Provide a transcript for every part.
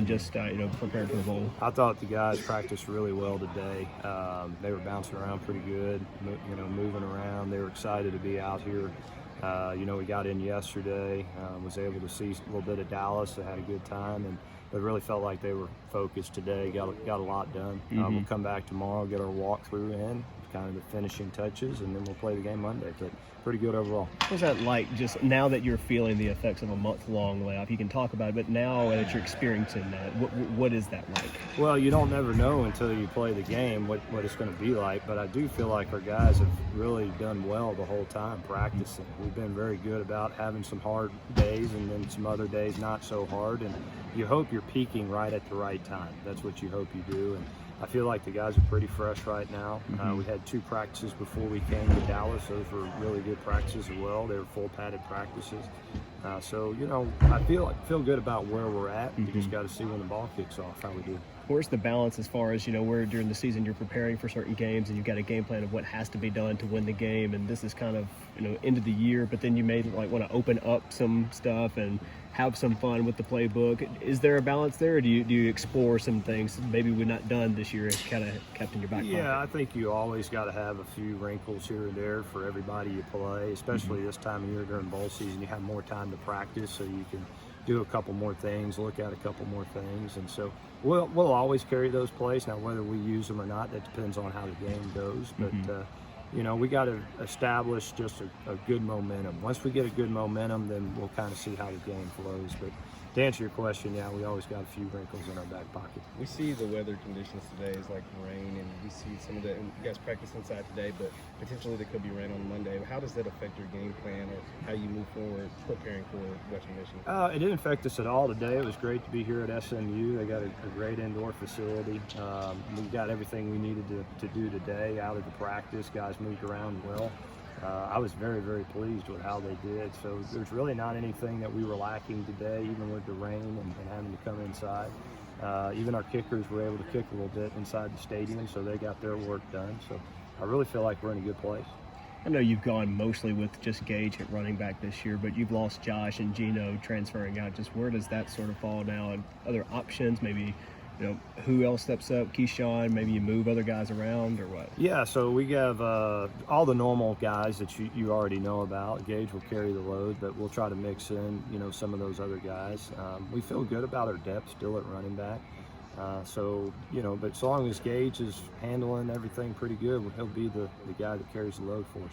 and just prepared for the bowl? I thought the guys practiced really well today. They were bouncing around pretty good, moving around. They were excited to be out here. We got in yesterday, was able to see a little bit of Dallas. They had a good time, and it really felt like they were focused today. Got a lot done. We'll come back tomorrow, get our walkthrough in, kind of the finishing touches, and then we'll play the game Monday. But pretty good overall. What's that like, just now that you're feeling the effects of a month-long layoff? You can talk about it, but now that you're experiencing that, what is that like? Well, you don't never know until you play the game what it's going to be like, but I do feel like our guys have really done well the whole time practicing. We've been very good about having some hard days and then some other days not so hard, and you hope you're peaking right at the right time. That's what you hope you do, and I feel like the guys are pretty fresh right now. We had 2 practices before we came to Dallas. Those were really good practices as well. They were full padded practices. I feel good about where we're at. You just got to see when the ball kicks off how we do. Where's the balance as far as, where during the season you're preparing for certain games and you've got a game plan of what has to be done to win the game, and this is kind of, end of the year, but then you may want to open up some stuff and have some fun with the playbook. Is there a balance there, or do you explore some things maybe we've not done this year and kind of kept in your back pocket? Yeah, I think you always got to have a few wrinkles here and there for everybody you play, especially this time of year during bowl season. You have more time to practice, so you can do a couple more things, look at a couple more things, and so we'll always carry those plays. Now, whether we use them or not, that depends on how the game goes, but we got to establish just a good momentum. Once we get a good momentum, then we'll kind of see how the game flows. But to answer your question, yeah, we always got a few wrinkles in our back pocket. We see the weather conditions today is like rain, and we see some of the, and you guys practice inside today, but potentially there could be rain on Monday. How does that affect your game plan or how you move forward preparing for Western Michigan? It didn't affect us at all today. It was great to be here at SMU. They got a great indoor facility. We got everything we needed to do today out of the practice. Guys moved around well. I was very, very pleased with how they did. So there's really not anything that we were lacking today, even with the rain and having to come inside. Even our kickers were able to kick a little bit inside the stadium, so they got their work done. So I really feel like we're in a good place. I know you've gone mostly with just Gage at running back this year, but you've lost Josh and Gino transferring out. Just where does that sort of fall now? And other options, maybe, who else steps up? Keyshawn, maybe you move other guys around or what? Yeah, so we have all the normal guys that you already know about. Gage will carry the load, but we'll try to mix in, some of those other guys. We feel good about our depth still at running back. But so long as Gage is handling everything pretty good, he'll be the guy that carries the load for us.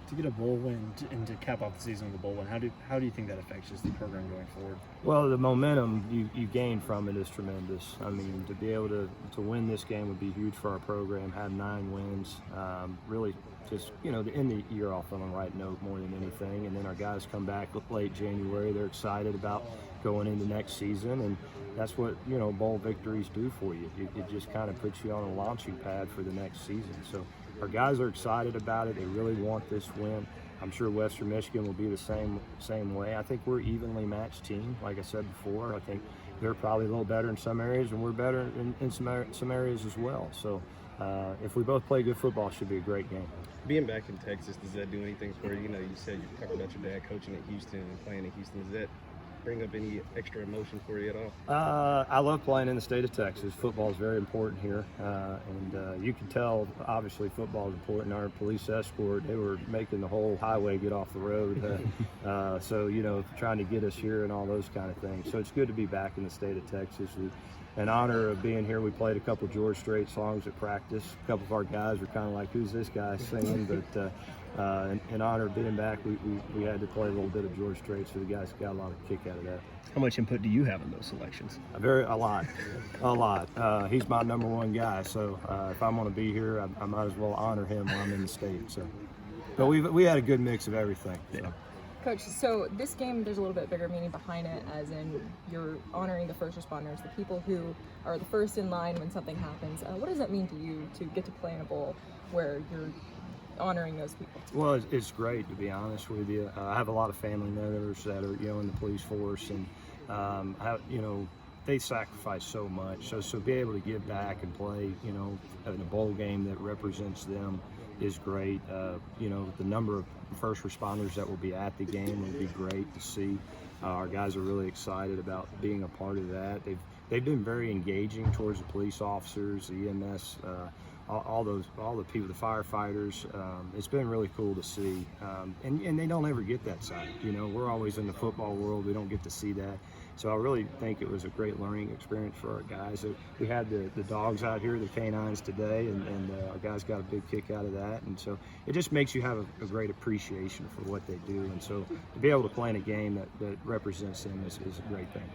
To get a bowl win and to cap off the season with a bowl win, how do you think that affects just the program going forward? Well, the momentum you gain from it is tremendous. I mean, to be able to win this game would be huge for our program. Have 9 wins, really just to end the year off on the right note more than anything. And then our guys come back late January. They're excited about going into next season, and that's what bowl victories do for you. It just kind of puts you on a launching pad for the next season. So our guys are excited about it. They really want this win. I'm sure Western Michigan will be the same way. I think we're evenly matched team. Like I said before, I think they're probably a little better in some areas, and we're better in some areas as well. So if we both play good football, it should be a great game. Being back in Texas, does that do anything for you? You said you talked about your dad coaching at Houston and playing in Houston. Does that bring up any extra emotion for you at all? I love playing in the state of Texas. Football is very important here, and you can tell obviously football is important. Our police escort, they were making the whole highway get off the road, so trying to get us here and all those kind of things. So it's good to be back in the state of Texas. In honor of being here, we played a couple George Strait songs at practice. A couple of our guys were kind of like, who's this guy singing? But in honor of being back, we had to play a little bit of George Strait, so the guys got a lot of kick out of that. How much input do you have in those selections? A lot. He's my number one guy, so if I'm going to be here, I might as well honor him while I'm in the state. So, but we had a good mix of everything. So. Yeah. Coach, so this game, there's a little bit bigger meaning behind it, as in you're honoring the first responders, the people who are the first in line when something happens. What does that mean to you to get to play in a bowl where you're honoring those people? Well, it's great, to be honest with you. I have a lot of family members that are in the police force, and they sacrifice so much. So be able to give back and play, in a bowl game that represents them is great. The number of first responders that will be at the game will be great to see. Our guys are really excited about being a part of that. They've been very engaging towards the police officers, the EMS, all the people, the firefighters. It's been really cool to see, and they don't ever get that side. You know, we're always in the football world. We don't get to see that. So I really think it was a great learning experience for our guys. We had the dogs out here, the canines today, and our guys got a big kick out of that. And so it just makes you have a great appreciation for what they do. And so to be able to play in a game that represents them is a great thing.